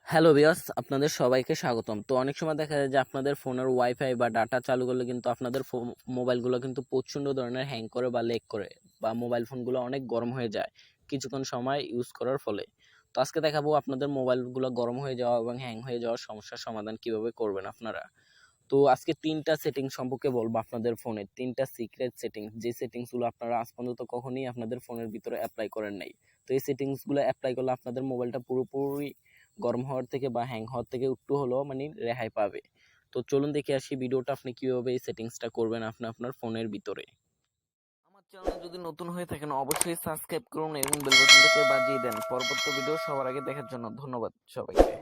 Hello viewers, আপনাদের সবাইকে স্বাগতম। তো অনেক সময় দেখা যায় যে আপনাদের ফোনের ওয়াইফাই বা ডাটা চালু করলে কিন্তু আপনাদের মোবাইলগুলো কিন্তু প্রচণ্ড ধরনের হ্যাং করে বা লেগ করে, বা মোবাইল ফোনগুলো অনেক গরম হয়ে যায় কিছুক্ষণ সময় ইউজ করার ফলে। তো আজকে দেখাবো আপনাদের মোবাইলগুলো গরম হয়ে যাওয়া এবং হ্যাং হয়ে যাওয়ার সমস্যার সমাধান কিভাবে করবেন আপনারা। তো আজকে ৩টা সেটিংস সম্পর্কে বলবো আপনাদের ফোনের, ৩টা সিক্রেট সেটিংস, যে সেটিংসগুলো আপনারা আজ পর্যন্ত কখনোই আপনাদের ফোনের ভিতরে অ্যাপ্লাই করেন নাই। তো এই সেটিংসগুলো অ্যাপ্লাই করলে আপনাদের মোবাইলটা পুরোপুরি গরম হওয়ার থেকে বা হ্যাং হওয়ার থেকে একটু হলেও মানে রেহাই পাবে। তো চলুন দেখে আসি ভিডিওটা আপনি কিভাবে এই সেটিংসটা করবেন আপনার ফোনের ভিতরে। আমার চ্যানেলে যদি নতুন হয়ে থাকেন অবশ্যই সাবস্ক্রাইব করুন এবং বেল বাটনটাকে বাজিয়ে দেন পরবর্তী ভিডিও সবার আগে দেখার জন্য। ধন্যবাদ সবাইকে।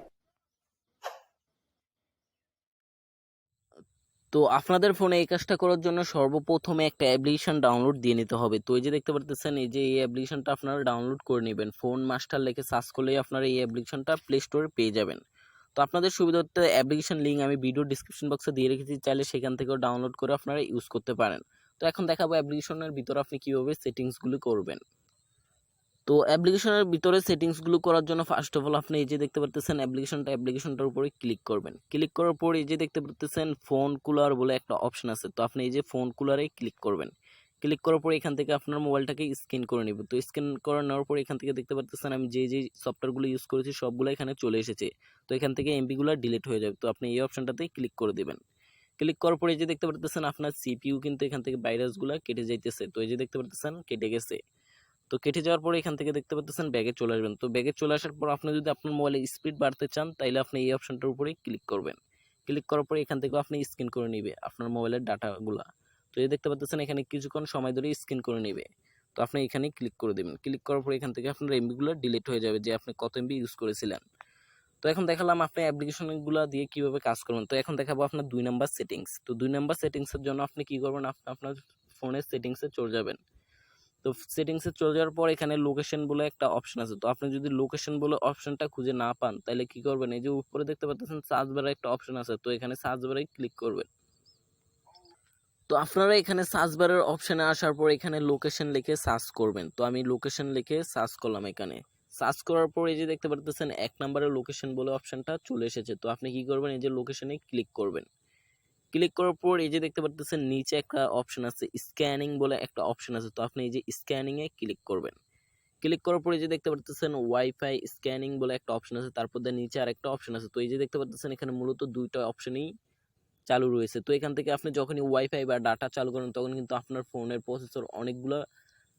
তো আপনাদের ফোনে এই কাজটা করার জন্য সর্বপ্রথমে একটা অ্যাপ্লিকেশন ডাউনলোড দিয়ে নিতে হবে। তো এই যে দেখতে পারতেছেন, এই যে এই অ্যাপ্লিকেশনটা আপনারা ডাউনলোড করে নেবেন। ফোন মাস্টার লিখে সার্চ করলেই আপনারা এই অ্যাপ্লিকেশনটা প্লে স্টোরে পেয়ে যাবেন। তো আপনাদের সুবিধার্থে অ্যাপ্লিকেশন লিঙ্ক আমি ভিডিও ডিসক্রিপশন বক্সে দিয়ে রেখেছি, চাইলে সেখান থেকেও ডাউনলোড করে আপনারা ইউজ করতে পারেন। তো এখন দেখাবো অ্যাপ্লিকেশনের ভিতরে আপনি কীভাবে সেটিংসগুলো করবেন। তো অ্যাপ্লিকেশনের ভিতরে সেটিংসগুলো করার জন্য ফার্স্ট অফ অল আপনি এই যে দেখতে পারতেছেন অ্যাপ্লিকেশনটার উপরে ক্লিক করবেন। ক্লিক করার পর এই যে দেখতে পারতেছেন ফোন কুলার বলে একটা অপশন আছে। তো আপনি এই যে ফোন কুলারে ক্লিক করবেন। ক্লিক করার পর এখান থেকে আপনার মোবাইলটাকে স্ক্যান করে নেব। তো স্ক্যান করে নেওয়ার পর এখান থেকে দেখতে পারতেছেন আমি যে সফটওয়্যারগুলো ইউজ করেছি সবগুলো এখানে চলে এসেছে। তো এখান থেকে এমবিগুলো ডিলিট হয়ে যাবে। তো আপনি এই অপশনটাতেই ক্লিক করে দেবেন। ক্লিক করার পরে এই যে দেখতে পারতেছেন আপনার সিপিইউ কিন্তু এখান থেকে ভাইরাসগুলো কেটে যাইতেছে। তো এই যে দেখতে পারতেছেন কেটে গেছে। তো কেটে যাওয়ার পরে এখান থেকে দেখতে পাচ্ছেন ব্যাগে চলে আসবেন। তো ব্যাগে চলে আসার পর আপনি যদি আপনার মোবাইলের স্পিড বাড়তে চান তাইলে আপনি এই অপশনটার উপরে ক্লিক করবেন। ক্লিক করার পরে এখান থেকে আপনি স্ক্যান করে নেবে আপনার মোবাইলের ডাটাগুলা। তো এই দেখতে পাচ্ছেন এখানে কিছুক্ষণ সময় ধরে স্ক্যান করে নেবে। তো আপনি এখানে ক্লিক করে দেবেন। ক্লিক করার পরে এখান থেকে আপনার এমবিগুলো ডিলিট হয়ে যাবে যে আপনি কত এমবি ইউজ করেছিলেন। তো এখন দেখালাম আপনি অ্যাপ্লিকেশনগুলো দিয়ে কিভাবে কাজ করবেন। তো এখন দেখাবো আপনার ২ নাম্বার সেটিংস। তো ২ নাম্বার সেটিংসের জন্য আপনি কি করবেন, আপনি আপনার ফোনের সেটিংসে চলে যাবেন। তো সেটিংসে চলে যাওয়ার পর এখানে লোকেশন বলে একটা অপশন আছে। তো আপনি যদি লোকেশন বলে অপশনটা খুঁজে না পান তাহলে কি করবেন, এই যে উপরে দেখতে পাচ্ছেন সার্চ বারে একটা অপশন আছে। তো এখানে সার্চ বারে ক্লিক করবেন। তো আপনারা এখানে সার্চ বারের অপশনে আসার পর এখানে লোকেশন লিখে সার্চ করবেন। তো আমি লোকেশন লিখে সার্চ করলাম। এখানে সার্চ করার পর এই যে দেখতে পাচ্ছেন ১ নম্বরের লোকেশন বলে অপশনটা চলে এসেছে। তো আপনি কি করবেন, এই যে লোকেশনে ক্লিক করবেন। ক্লিক করার পর এই যে দেখতে পাচ্ছেন নিচে একটা অপশন আছে, স্ক্যানিং বলে একটা অপশন আছে। তো আপনি এই যে স্ক্যানিং এ ক্লিক করবেন। ক্লিক করার পরে যে দেখতে পাচ্ছেন ওয়াইফাই স্ক্যানিং বলে একটা অপশন আছে, তারপর নিচে আরেকটা অপশন আছে। তো এই যে দেখতে পাচ্ছেন এখানে মূলত দুইটা অপশনই চালু রয়েছে। তো এখান থেকে আপনি যখনই ওয়াইফাই বা ডাটা চালু করেন তখন কিন্তু আপনার ফোনের প্রসেসর অনেকগুলো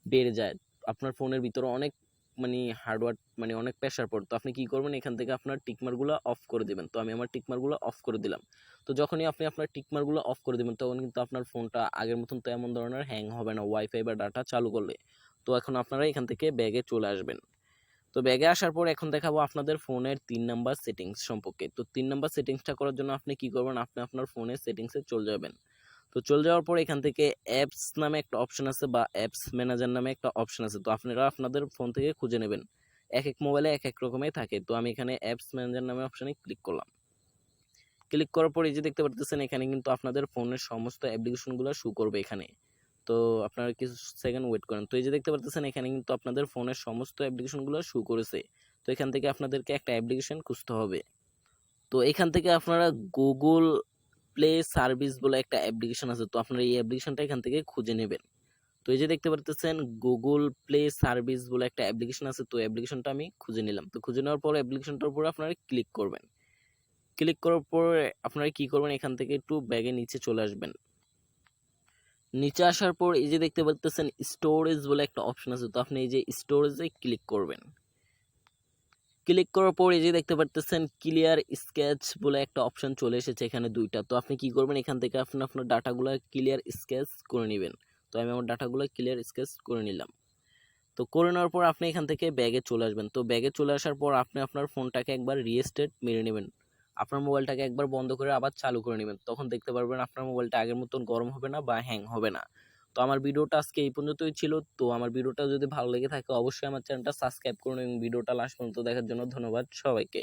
বেড়ে যায়। আপনার ফোনের ভিতরে অনেক মানে হার্ডওয়্যার মানে অনেক প্রেশার পড়ে। তো আপনি কি করবেন, এখান থেকে আপনার টিকমারগুলো অফ করে দিবেন। তো আমি আমার টিকমারগুলো অফ করে দিলাম। তো যখনই আপনি আপনার টিকমারগুলো অফ করে দিবেন তখন কিন্তু আপনার ফোনটা আগের মতন তেমন ধরনের হ্যাং হবে না ওয়াইফাই বা ডাটা চালু করলে। তো এখন আপনারা এখান থেকে ব্যাগে চলে আসবেন। তো ব্যাগে আসার পর এখন দেখাবো আপনাদের ফোনের ৩ নাম্বার সেটিংস সম্পর্কে। তো ৩ নাম্বার সেটিংসটা করার জন্য আপনি কি করবেন, আপনি আপনার ফোনের সেটিংসে চলে যাবেন। তো চলে যাওয়ার পর এখান থেকে অ্যাপস নামে একটা অপশন আছে বা অ্যাপস ম্যানেজার নামে একটা অপশন আছে। তো আপনারা আপনাদের ফোন থেকে খুঁজে নেবেন। এক মোবাইলে এক রকমের থাকে। তো আমি এখানে অ্যাপস ম্যানেজার নামে অপশনে ক্লিক করলাম। ক্লিক করার পর এই যে দেখতে পারতেছেন এখানে কিন্তু আপনাদের ফোনের সমস্ত অ্যাপ্লিকেশনগুলো শো করবে এখানে। তো আপনারা কিছু সেকেন্ড ওয়েট করেন। তো এই যে দেখতে পারতেছেন এখানে কিন্তু আপনাদের ফোনের সমস্ত অ্যাপ্লিকেশনগুলো শো করেছে। তো এখান থেকে আপনাদেরকে একটা অ্যাপ্লিকেশন খুঁজতে হবে। তো এখান থেকে আপনারা গুগল প্লে সার্ভিস বলে একটা অ্যাপ্লিকেশন আছে। তো আপনারা এই অ্যাপ্লিকেশনটা এখান থেকে খুঁজে নেবেন। তো এই যে দেখতে পারতেছেন গুগল প্লে সার্ভিস বলে একটা অ্যাপ্লিকেশন আছে। তো অ্যাপ্লিকেশনটা আমি খুঁজে নিলাম। তো খুঁজে নেওয়ার পর অ্যাপ্লিকেশনটার উপরে আপনারা ক্লিক করবেন। ক্লিক করার পর আপনারা কি করবেন, এখান থেকে একটু ব্যাগে নিচে চলে আসবেন। নিচে আসার পর এই যে দেখতে পাচ্ছেন স্টোরেজ বলে একটা অপশন আছে। তো আপনি এই যে স্টোরেজে ক্লিক করবেন। ক্লিক করার পর এই যে দেখতে পাচ্ছেন ক্লিয়ার স্কেচ বলে একটা অপশন চলে এসেছে এখানে দুইটা। তো আপনি কি করবেন, এখান থেকে আপনি আপনার ডাটাগুলো ক্লিয়ার স্কেচ করে নেবেন। তো আমি আমার ডাটাগুলো ক্লিয়ার স্কেচ করে নিলাম। তো করে নেওয়ার পর আপনি এখান থেকে ব্যাগে চলে আসবেন। তো ব্যাগে চলে আসার পর আপনি আপনার ফোনটাকে একবার রিস্টার্ট মেরে নেবেন। আপনার মোবাইলটাকে একবার বন্ধ করে আবার চালু করে নেবেন। তখন দেখতে পারবেন আপনার মোবাইলটা আগের মতন গরম হবে না বা হ্যাং হবে না। তো আমার ভিডিওটা আজকে এই পর্যন্তই ছিল। তো আমার ভিডিওটা যদি ভালো লেগে থাকে অবশ্যই আমার চ্যানেলটা সাবস্ক্রাইব করুন এবং ভিডিওটা লাস্ট পর্যন্ত দেখার জন্য ধন্যবাদ সবাইকে।